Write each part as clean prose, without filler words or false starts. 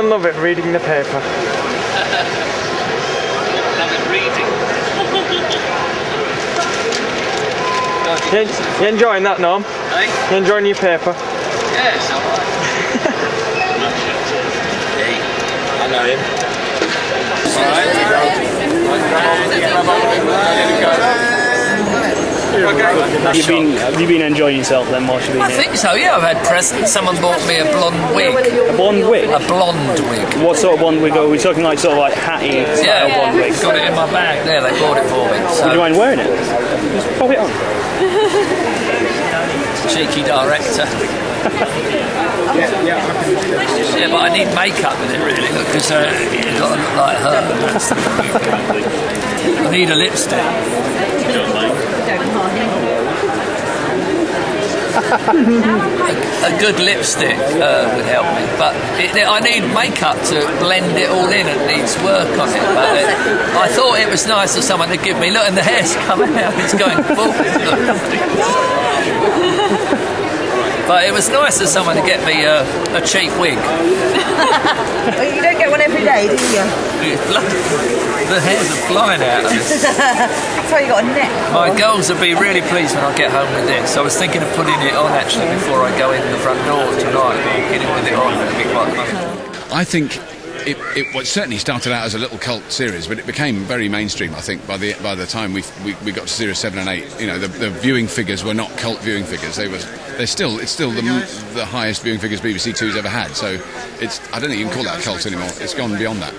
love it reading the paper. Love it reading. You enjoying that, Norm? Hey? You enjoying your paper? Yes, I'm right. Hey, I know him. Have you been enjoying yourself then whilst you've been I here? think so, yeah. I've had presents. Someone bought me a blonde wig. A blonde wig? A blonde wig. What sort of blonde wig are we talking, like sort of like hatty style blonde wig? Got it in my bag there, they bought it for me. So. Would you mind wearing it? Just pop it on. Cheeky director. Yeah, but I need makeup with it really, because it doesn't look like her. I need a lipstick. A good lipstick would help me, but I need makeup to blend it all in. It needs work on it. But I thought it was nice of someone to give me. Look, and the hair's coming out. It's going forward. Look. But it was nice of someone to get me a cheap wig. Well, you don't get one every day, do you? The hairs are flying out of it. That's why you got a neck. My girls will be really pleased when I get home with this. I was thinking of putting it on actually before I go in the front door tonight. Walking in with it on, it'd be quite funny. I think it certainly started out as a little cult series, but it became very mainstream. I think by the time we got to series 7 and 8, you know, the viewing figures were not cult viewing figures. It's still the highest viewing figures BBC Two's ever had. So I don't think you can call that a cult anymore. It's gone beyond that.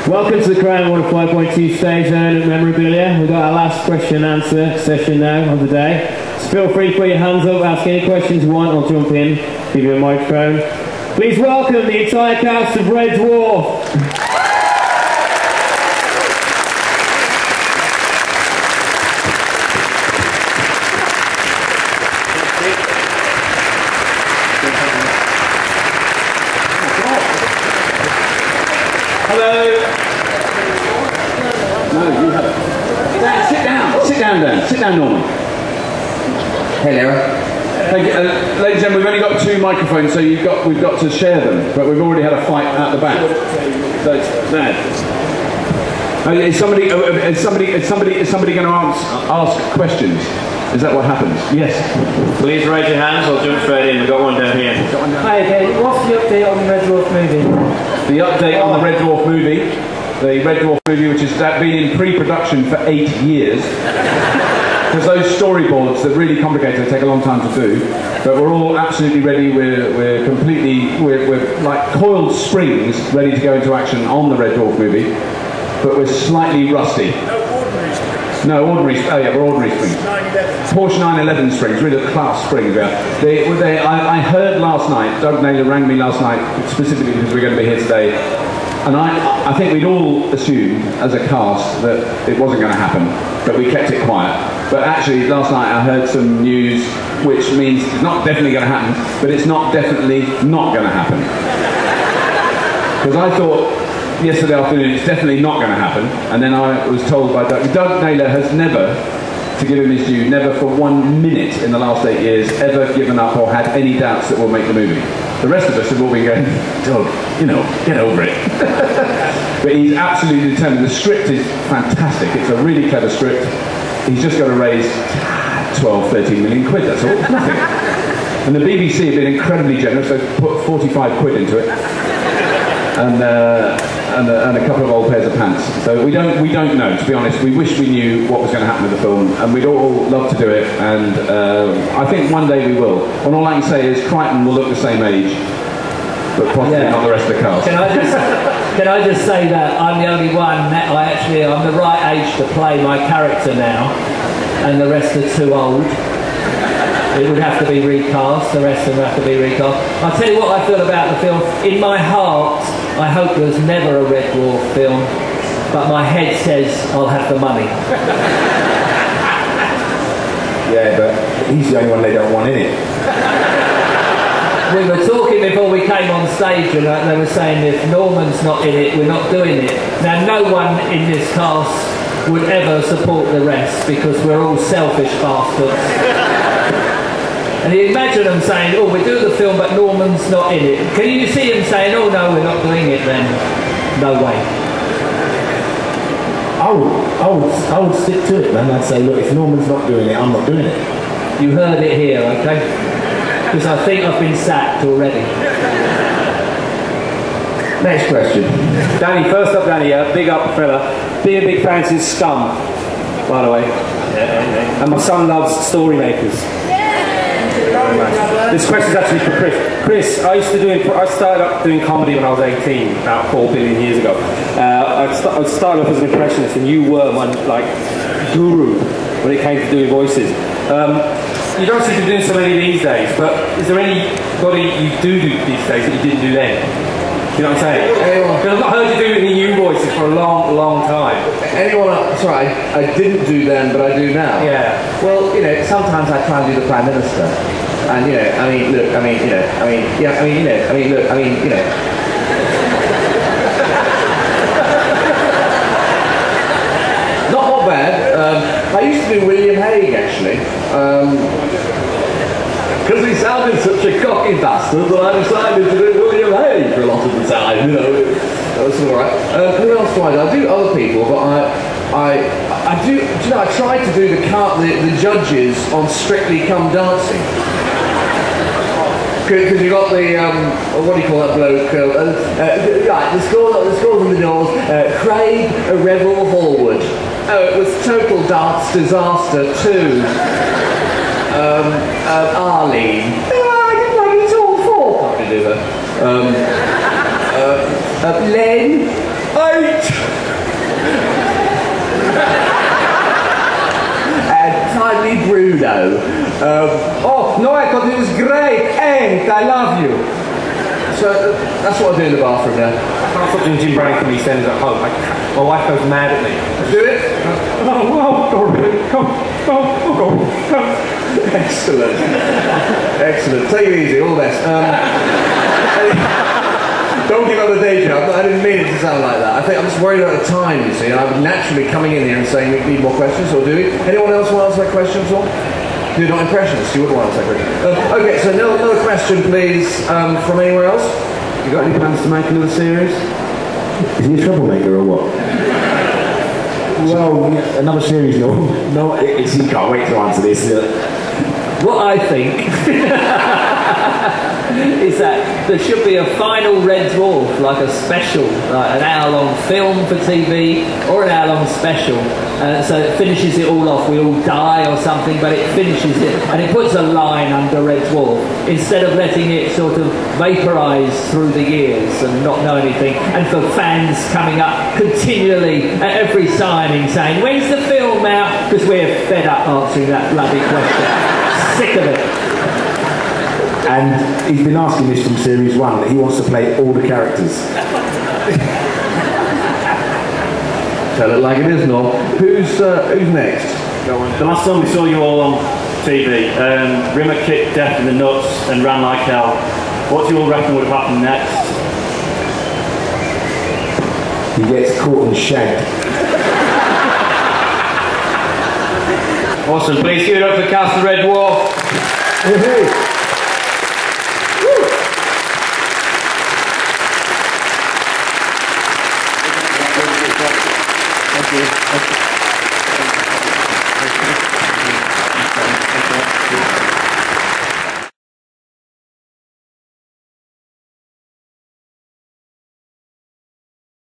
Welcome to the Crown 105.2 stage zone at Memorabilia. We've got our last question and answer session now of the day. So feel free to put your hands up, ask any questions you want, I'll jump in, give you a microphone. Please welcome the entire cast of Red Dwarf. Hello. No, you haven't. Sit down. Sit down, Dan. Sit down, Norman. Hello. Thank you. Ladies and gentlemen, we've only got 2 microphones, so we've got to share them. But we've already had a fight out the back. So it's mad. Is somebody going to ask questions? Is that what happens? Yes. Please raise your hands, I'll jump straight in. We've got one down here. Hi again, what's the update on the Red Dwarf movie? The update on the Red Dwarf movie. The Red Dwarf movie, which has been in pre-production for 8 years. Because those storyboards that really complicated, they take a long time to do. But we're all absolutely ready. We're like coiled springs, ready to go into action on the Red Dwarf movie. But we're slightly rusty. No, ordinary. Oh yeah, we're ordinary springs. Porsche 911 springs, really class springs. Yeah. I heard last night. Doug Naylor rang me last night specifically because we're going to be here today, and I think we'd all assumed as a cast that it wasn't going to happen, but we kept it quiet. But actually, last night I heard some news which means it's not definitely going to happen, but it's not definitely not going to happen. Because I thought yesterday afternoon it's definitely not going to happen, and then I was told by Doug Naylor has never, to give him his due, never for 1 minute in the last 8 years ever given up or had any doubts that we'll make the movie. The rest of us have all been going, Doug, you know, get over it. But he's absolutely determined. The script is fantastic. It's a really clever script. He's just got to raise 12, 13 million quid, that's all. Nothing. And the BBC have been incredibly generous. They've put 45 quid into it. And a couple of old pairs of pants. So we don't know, to be honest. We wish we knew what was going to happen with the film, and we'd all love to do it, and I think one day we will. And all I can say is Crichton will look the same age, but possibly not the rest of the cast. Can I just say that I'm the only one that I'm the right age to play my character now, and the rest are too old. It would have to be recast, the rest of them have to be recast. I'll tell you what I feel about the film. In my heart, I hope there's never a Red Dwarf film, but my head says I'll have the money. Yeah, but he's the only one they don't want in it. We were talking before we came on stage, and they were saying if Norman's not in it, we're not doing it. Now, no one in this cast would ever support the rest, because we're all selfish bastards. And you imagine them saying, oh, we're doing the film, but Norman's not in it. Can you see him saying, oh, no, we're not doing it then? No way. I would stick to it, man. I'd say, look, if Norman's not doing it, I'm not doing it. You heard it here, okay? Because I think I've been sacked already. Next question. Danny, first up, Danny, big up fella. Been a big fan since Scum, by the way. Yeah. And my son loves story makers. This question's actually for Chris. Chris, I started up doing comedy when I was 18, about 4 billion years ago. I started off as an impressionist, and you were my guru when it came to doing voices. You don't seem to be doing so many these days, but is there anybody you do these days that you didn't do then? You know what I'm saying? Because I've not heard you do any new voices for a long, long time. Sorry, I didn't do then, but I do now. Yeah. Well, you know, sometimes I try and do the Prime Minister. And, you know, Not bad. I used to do William Hague, actually. Because he sounded such a cocky bastard that I decided to do William Hague for a lot of the time, you know. That was alright. Who else do I do? I do other people, but I do, you know, I tried to do the judges on Strictly Come Dancing. Because you got the, what do you call that bloke? Right, the scores on the doors, Craig, a Revel Hallwood. Oh, it was total dance disaster too. Arlene. I didn't like it all four. Can't do that. Len. 8. And finally Bruno. Oh, no, I thought it was great. And I love you. So that's what I do in the bathroom now. I can't stop doing Jim Brown from EastEnders at home. My wife goes mad at me. Do it? Come. Excellent. Excellent. Take it easy, all the best. Don't give up the day job. I didn't mean it to sound like that. I think I'm just worried about the time, you see. I'm naturally coming in here and saying we need more questions, or do we? Anyone else want to ask that question at all? You're not impressionists, you wouldn't want to ask that question. Okay, so another question, please, from anywhere else? You got any plans to make another series? Is he a troublemaker or what? Well, another series, no, he can't wait to answer this. What I think is that there should be a final Red Dwarf, like a special, like an hour-long film for TV or an hour-long special. So it finishes it all off. We all die or something, but it finishes it, and it puts a line under Red Dwarf instead of letting it sort of vaporise through the years and not know anything. And for fans coming up continually at every signing saying, "When's the film out?" Because we're fed up answering that bloody question. Sick of it. And he's been asking this from series 1 that he wants to play all the characters. Tell it like it is, Norm. Who's next? Go on. The last time we saw you all on TV, Rimmer kicked Death in the nuts and ran like hell. What do you all reckon would have happened next? He gets caught and shagged. Awesome. Please give it up for the cast of Red Dwarf.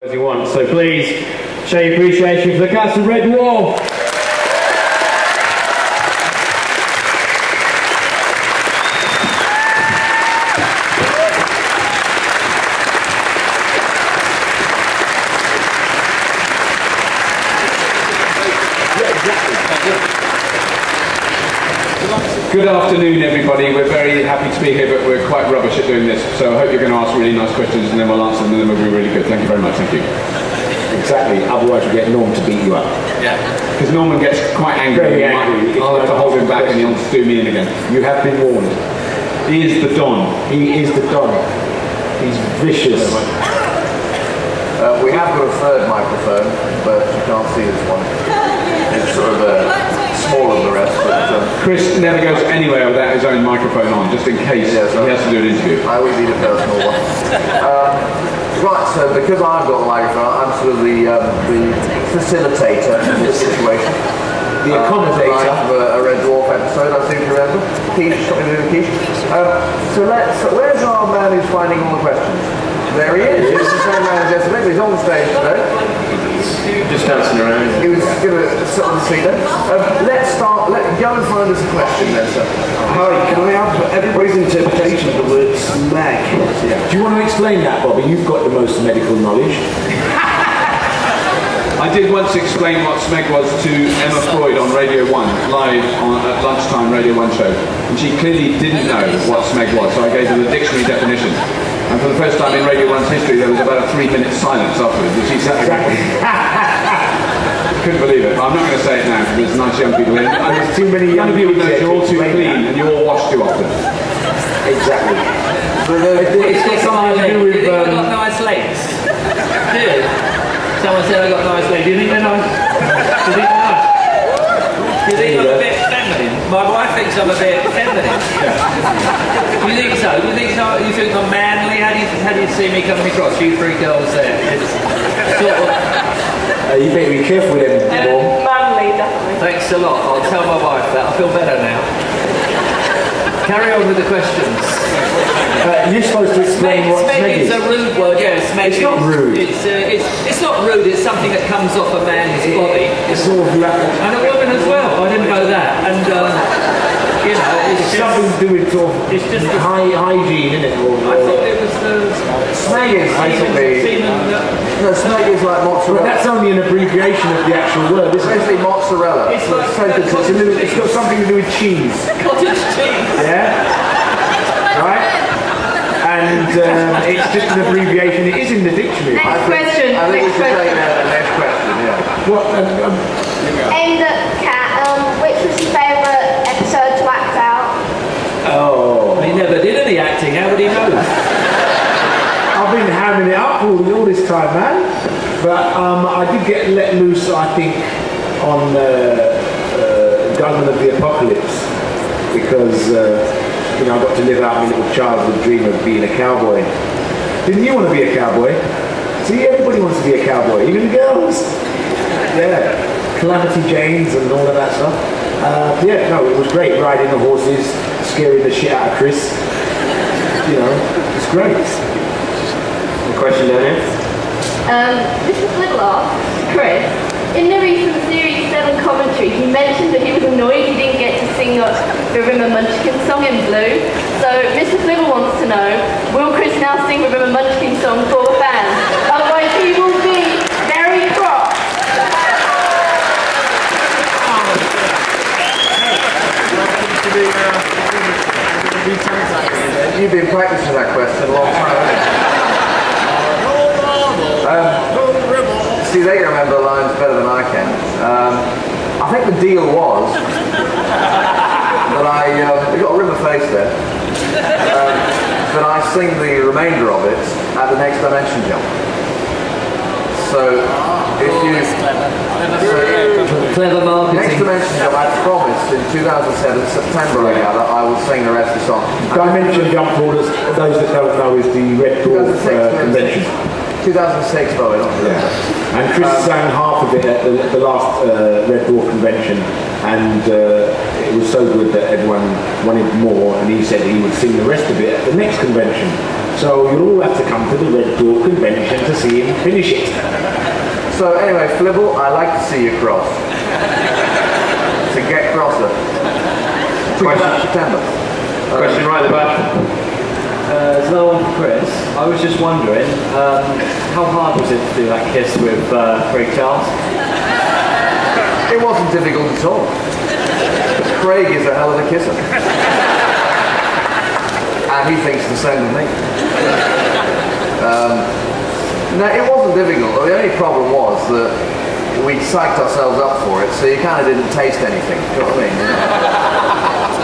As you want. So please show your appreciation for the cast of Red Dwarf. Good afternoon, everybody. We're very happy to be here, but we're quite rubbish at doing this. So I hope you're going to ask really nice questions, and then we'll answer them, and then we'll be really good. Thank you very much. Thank you. Exactly. Otherwise, we get Norm to beat you up. Yeah. Because Norman gets quite angry. Very angry. I'll have to hold him back, and he'll do me in again. You have been warned. He is the Don. He is the Don. He's vicious. We have got a third microphone, but you can't see this one. It's sort of smaller than the rest. But, Chris never goes anywhere without his own microphone on, just in case he has to do an interview. I always need a personal one. Right, so because I've got a microphone, I'm sort of the facilitator in this situation. The accommodator. A Red Dwarf episode, I seem to remember. Quiche, something to do with quiche. So where's our man who's finding all the questions? There he is. It's the same man as yesterday, but he's on the stage today. Just dancing around. He was going to sit on the seat there. Let's start. Go and find us a question then, sir. Hi, can I have everybody's interpretation of the word smeg? Yeah. Do you want to explain that, Bobby? You've got the most medical knowledge. I did once explain what smeg was to Emma Freud on Radio 1, live at lunchtime Radio 1 show, and she clearly didn't know what smeg was, so I gave her the dictionary definition. And for the first time in Radio 1's history, there was about a 3-minute silence afterwards, and she sat there. Couldn't believe it, but I'm not going to say it now because there's nice young people in. And there's too many young people that you're all too clean and you all wash too often. Exactly. It's got something to do with... You've got nice legs. Dude. Someone said I got nice legs. Do you think they're nice? Do you think they're nice? Do you think I'm a bit feminine? My wife thinks I'm a bit feminine. You think so? You think so? You think I'm manly? How do you see me coming across? You three girls there. It's sort of... you better be careful with them, Mom. Manly, definitely. Thanks a lot. I'll tell my wife that. I feel better now. Carry on with the questions. You're supposed to explain what smeg is. It's a rude word, yeah. Smeg. It's not rude. It's not rude. It's something that comes off a man's body. It's sort of like... And a woman as well. I didn't know that. And you know, it's something to do with sort of hygiene, isn't it? I thought it was the smeg is basically. No, smeg is like mozzarella. But that's only an abbreviation of the actual word, isn't it? Basically mozzarella. It's like it's got something to do with cheese. Cottage cheese. Yeah. Right. And it's just an abbreviation. It is in the dictionary. Next question. I think we should take the next question. Yeah. What? Aimed at Kat. Which was your favourite episode to act out? Oh. He never did any acting. How would he know? I've been hamming it up all this time, man. But I did get let loose, I think, on Gunman of the Apocalypse because I got to live out my little childhood dream of being a cowboy. Didn't you want to be a cowboy? See, everybody wants to be a cowboy, even the girls. Yeah, Calamity Janes and all of that stuff. It was great riding the horses, scaring the shit out of Chris. It's great. Question down here. This is Little Off. Chris, in the recent Series 7 commentary, he mentioned that he was annoyed he didn't get to sing the Rimmer Munchkin song in blue. So, Mr. Flibber wants to know, will Chris now sing the Rimmer Munchkin song for the fans? Otherwise he will be very cross. You've been practicing that question a long time, haven't you? See, they can remember the lines better than I can. I think the deal was that we got a rim of face there, that I sing the remainder of it at the next dimension jump. So, if you... Clever marketing. Next dimension jump, I promised in 2007, September I gather, I will sing the rest of the song. Dimension jump for those that don't know is the Red Dwarf convention. 2006, by the way, not 2006. Yeah. And Chris sang half of it at the last Red Dwarf convention, and it was so good that everyone wanted more, and he said he would sing the rest of it at the next convention. So you'll all have to come to the Red Dwarf convention to see him finish it. So anyway, Flibble, I like to see you cross. So get crosser. Question September. Question right at the back. There's another one for Chris. I was just wondering, how hard was it to do that kiss with Craig Charles? It wasn't difficult at all. Craig is a hell of a kisser. And he thinks the same of me. No, it wasn't difficult. The only problem was that we psyched ourselves up for it, so you kind of didn't taste anything. Do you know what I mean?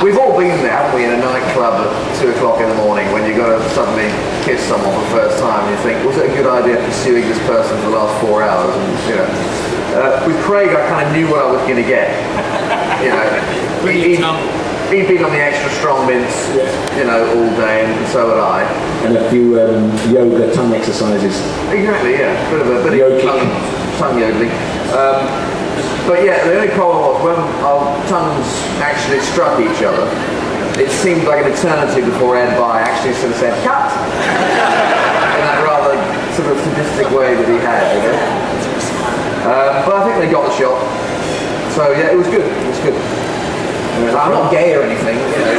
We've all been there, haven't we, in a nightclub at 2 o'clock in the morning when you've got to suddenly kiss someone for the first time and you think, was it a good idea pursuing this person for the last 4 hours? And, with Craig, I kind of knew what I was going to get. you know, he'd been on the extra strong mints, you know, all day, and so had I. And a few yoga tongue exercises. Exactly, yeah. Bit of tongue yodeling. But yeah, the only problem was when our tongues actually struck each other, it seemed like an eternity before Ed By actually sort of said, cut! In that rather sort of sadistic way that he had, you know. But I think they got the shot. So yeah, it was good. It was good. I'm not gay or anything, you know.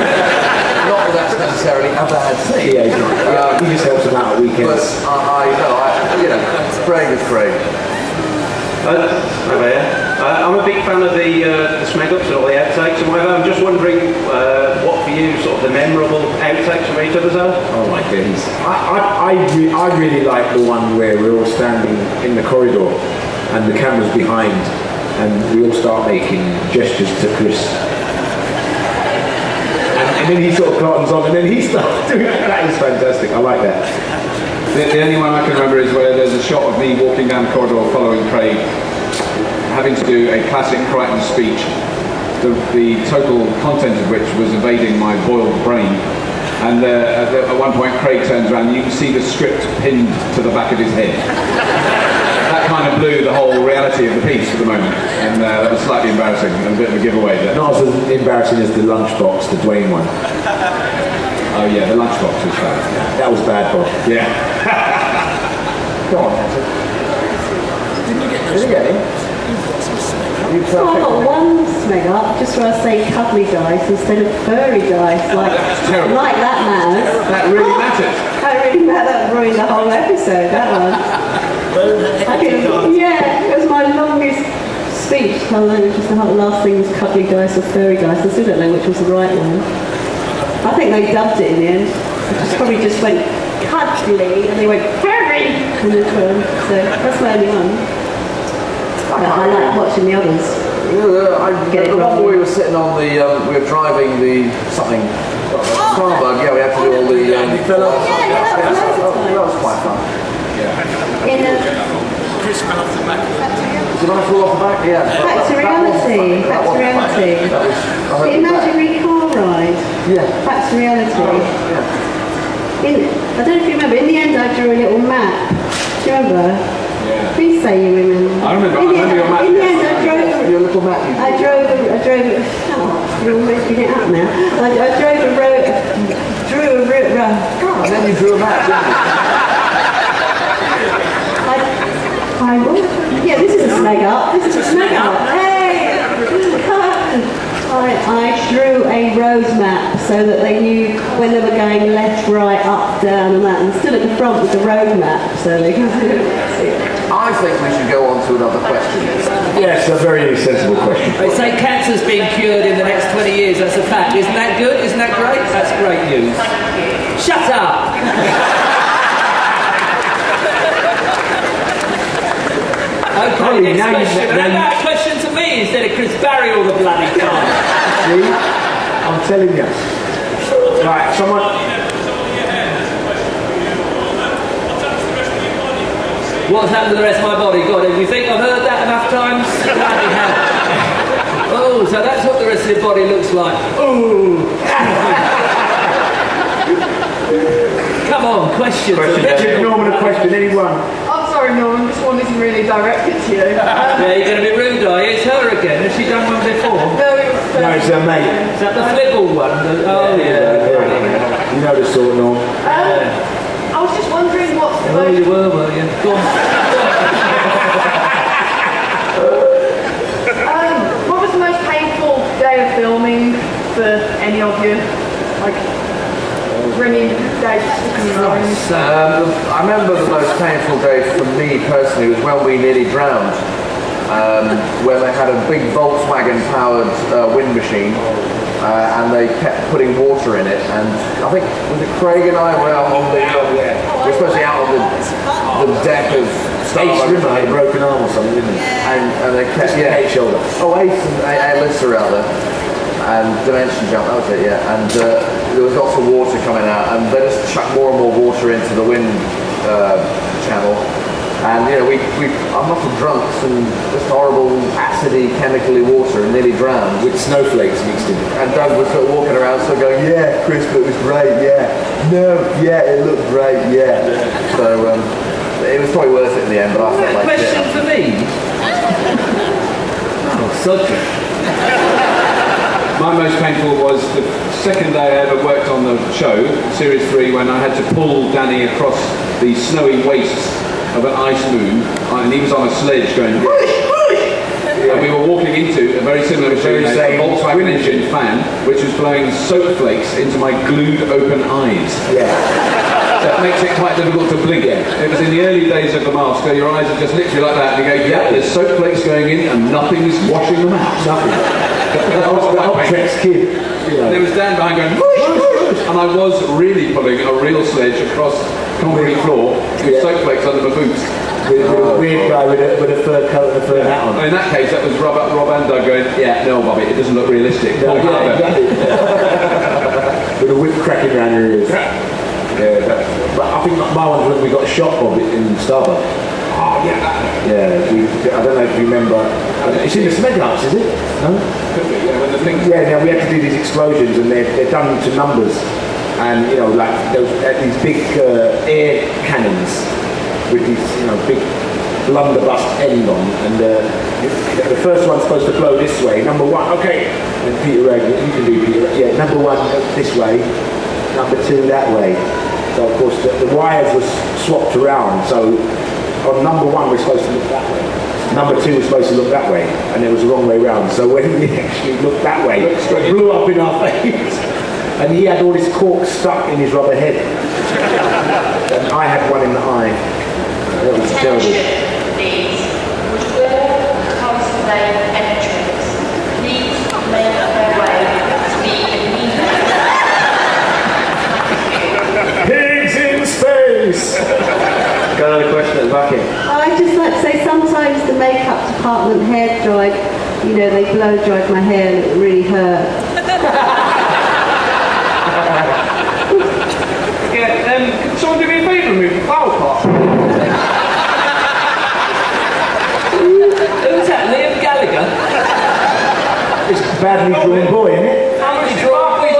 Not that that's necessarily a bad thing. Yeah, he just helps them out at weekends. But you know, Craig is Craig. I'm a big fan of the smeg-ups and all the outtakes and whatever. I'm just wondering what for you sort of the memorable outtakes from each other's are? Oh my goodness. I really like the one where we're all standing in the corridor and the camera's behind and we all start making gestures to Chris. And then he sort of cottons on and then he starts doing that. That is fantastic. I like that. The only one I can remember is where there's a shot of me walking down the corridor following Craig, having to do a classic Crichton speech, the total content of which was evading my boiled brain. And at one point Craig turns around and you can see the script pinned to the back of his head. That kind of blew the whole reality of the piece for the moment, and that was slightly embarrassing and a bit of a giveaway. Not as embarrassing as the lunchbox, the Dwayne one. Oh yeah, the lunchbox was bad. That was bad, Bob. Yeah. Go on, Nancy. Didn't you get those? Did you get him? So I got one smeg up just where I say cuddly dice instead of furry dice, like that mouse. That really matters. That really mattered. That ruined the whole episode, that one. Yeah, it was my longest speech. I learned just the last thing was cuddly dice or furry dice. I still don't know which was the right one. I think they dubbed it in the end. It probably just went cuddly and they went furry in this one. So that's my only one. But I like watching the others. The one where we were sitting on the, we were driving the something, Starbuck, yeah, we had to do all the, that was quite fun. Chris fell off the back. Did I fall off the back? Yeah. Back to reality. Back to reality. The imaginary car ride. Yeah. Back to reality. Yeah. I don't know if you remember, in the end I drew a little map. Do you remember? Yeah. Please say you remember. I remember your map. In the end I drove your little map. I drove you're making it up now. I drove a road, drew a route. And then you drew a map, didn't you? Yeah, this is a snag up. This is a snag up. Hey! I drew a road map so that they knew when they were going left, right, up, down and that. And stood at the front with the road map so they can see it. I think we should go on to another question. Yes, a very sensible question. They say cancer's being cured in the next 20 years. That's a fact. Isn't that good? Isn't that great? That's great news. Shut up! Okay, next question. That question to me instead of Chris Barry all the bloody time. See? I'm telling you. Right, someone... What's happened to the rest of my body? God, if you think I've heard that enough times, bloody hell. Oh, so that's what the rest of your body looks like. Ooh. Come on, questions. Norman, a question, anyone? I'm sorry, Norman, this one isn't really directed to you. Yeah, you're going to be rude, are you? It's her again. Has she done one before? No, it was... No, it's her mate. Is that the flibble one? Oh, yeah. You know the sort, Norm. I was just wondering what's the most... you were you? Go on. What was the most painful day of filming for any of you? Like, ringing dates, sticking in lines. I remember the most painful day for me personally was when we nearly drowned. Where they had a big Volkswagen-powered wind machine, and they kept putting water in it. And I think was it Craig and I were out on the we're supposed to be out on the deck of Ace Rimmer had a broken arm or something, didn't he? And they kept Ace shoulder. Oh, Ace and Alyssa were out there. And Dimension Jump, that was it, yeah. And there was lots of water coming out, and they just chucked more and more water into the wind channel. And and you know, I'm often drunks and just horrible, acidy, chemically water and nearly drowned. With snowflakes mixed in. And Doug was sort of walking around, sort of going, yeah, Chris, but it was great, yeah. No, yeah, it looked great, yeah. So it was probably worth it in the end, but I felt like question for me? Oh, subject. My most painful was the second day I ever worked on the show, Series 3, when I had to pull Danny across the snowy wastes of an ice moon, and he was on a sledge going whoosh, whoosh! And we were walking into a very similar machine, a Volkswagen engine fan, which was blowing soap flakes into my glued open eyes. Yeah. So it makes it quite difficult to blink. It was in the early days of the mask, so your eyes are just literally like that, and you go, yeah, there's soap flakes going in, and nothing's washing them out. Nothing. That was the Optrex kid. Yeah. There was Dan behind going, whoosh, whoosh, and I was really pulling a real sledge across concrete floor with soap flakes under my boots. With a weird guy with a fur coat and a fur hat on. In that case, that was Rob and Doug going, yeah, no, Bobby, it doesn't look realistic. No, yeah, exactly. With a whip cracking around your ears. Yeah, but I think my one was when we got shot of it in Starbucks. Oh, yeah. Yeah, I don't know if you remember. It's in the cement house, is it? No? Could be, yeah, when the thing... Yeah, we had to do these explosions and they're done to numbers. And, you know, like, there was these big air cannons with these, you know, big blunderbuss end on. And the first one's supposed to blow this way. Number one, okay. And Peter Regan, you can do Peter. Yeah, number one this way. Number two that way. So, of course, the wires were swapped around. So, on number one, we're supposed to look that way. Number two was supposed to look that way, and it was the wrong way round. So when we actually looked that way, it blew up in our face. And he had all his corks stuck in his rubber head. And I had one in the eye. That was terrible. Please. Would all contemplate entrance please make their way to the Pigs in space! Got another question at the back here. I'd just like to say sometimes the makeup department hair dried, you know, they blow dried my hair and it really hurt. Can someone do me a favour and move the flower pot? Who's that? Liam Gallagher? It's a badly drawn boy, isn't it? Badly drawn boy.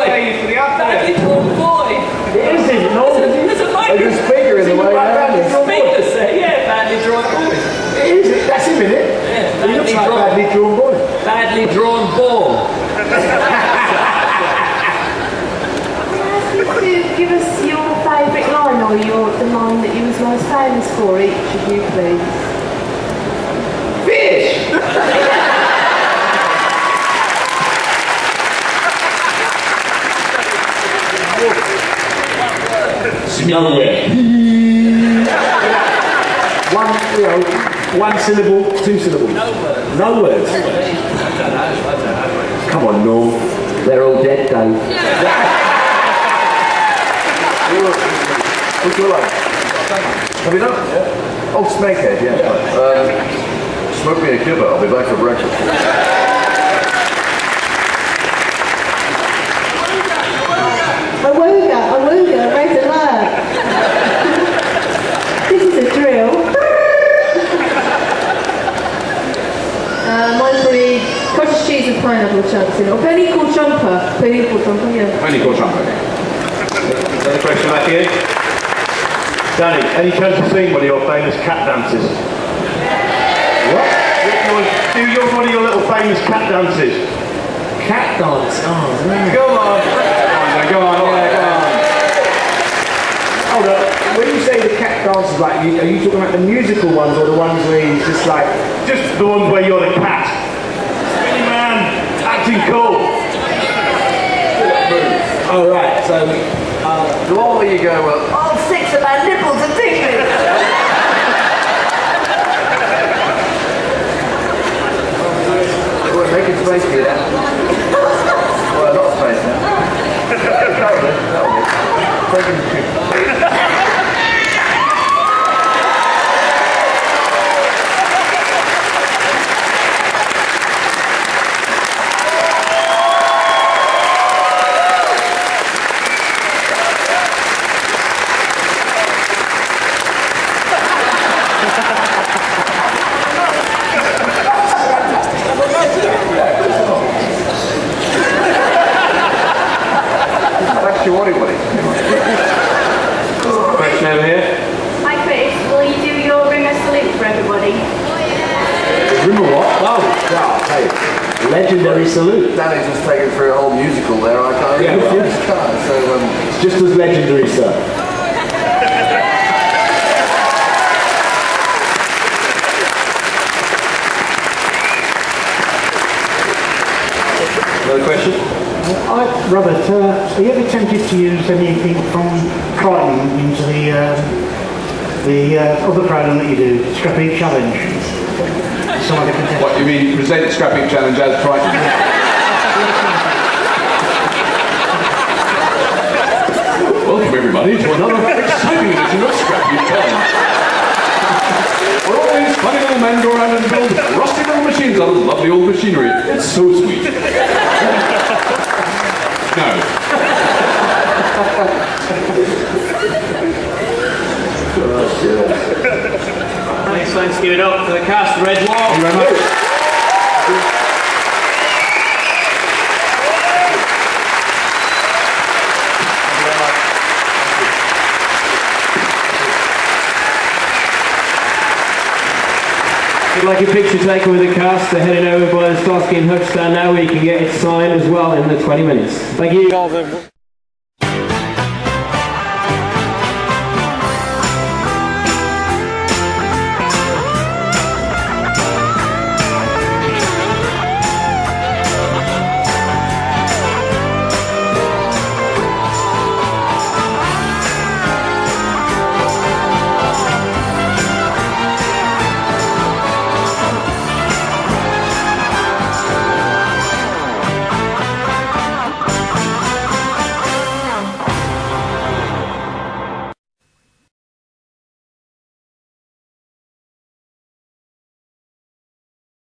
Badly drawn boy. It is, isn't it? No, there's a mic. There's a speaker in the way around it. Speakers there, yeah, badly drawn boy. It is, that's him, isn't it? Yeah, he looks like badly drawn boy. Badly drawn ball. Give us your favourite line or the line that you was most famous for, each of you, please. Fish! Nowhere. One syllable, two syllables. No words. Come on, Norm. They're all dead, Dave. What's your line? Have you done it? Yeah. Oh, Snakehead, yeah. Smoke me a kibber, I'll be back for breakfast. Awooga, raise alert. This is a drill. Mine's probably cottage cheese and pineapple chunks in it. Or penny called jumper. Penny called jumper, yeah. Penny called jumper. Another question back here. Danny, any chance of seeing one of your famous cat dances? What? Do one of your little famous cat dances. Cat dance? Oh, man. Go on. Go on. Hold up. When you say the cat dances, like, are you talking about the musical ones or the ones where he's just like... Just the ones where you're the cat. Spinny man, acting cool. Oh, right, so... the one where you go, well, All six of my nipples are tingling. we're making space for you now. Well, not space now. That'll be. Legendary salute. Danny's just taken through a whole musical there. I can't remember his car. So, it's just as legendary, sir. Another question? Robert, are you ever tempted to use anything from Crichton into the other program that you do, Scrappy Challenge? Some other contestants. What, you mean present Scrapping Challenge as Crichton? Welcome everybody to another exciting edition of Scrapping Challenge. Where all these funny little men go around and build rusty little machines out of lovely old machinery. It's so sweet. No. Let's give it up for the cast of Red Dwarf. Thank you very much. If you'd like a picture taken with the cast, they're heading over by the Starsky and Hutch stand now, where you can get it signed as well in the 20 minutes. Thank you.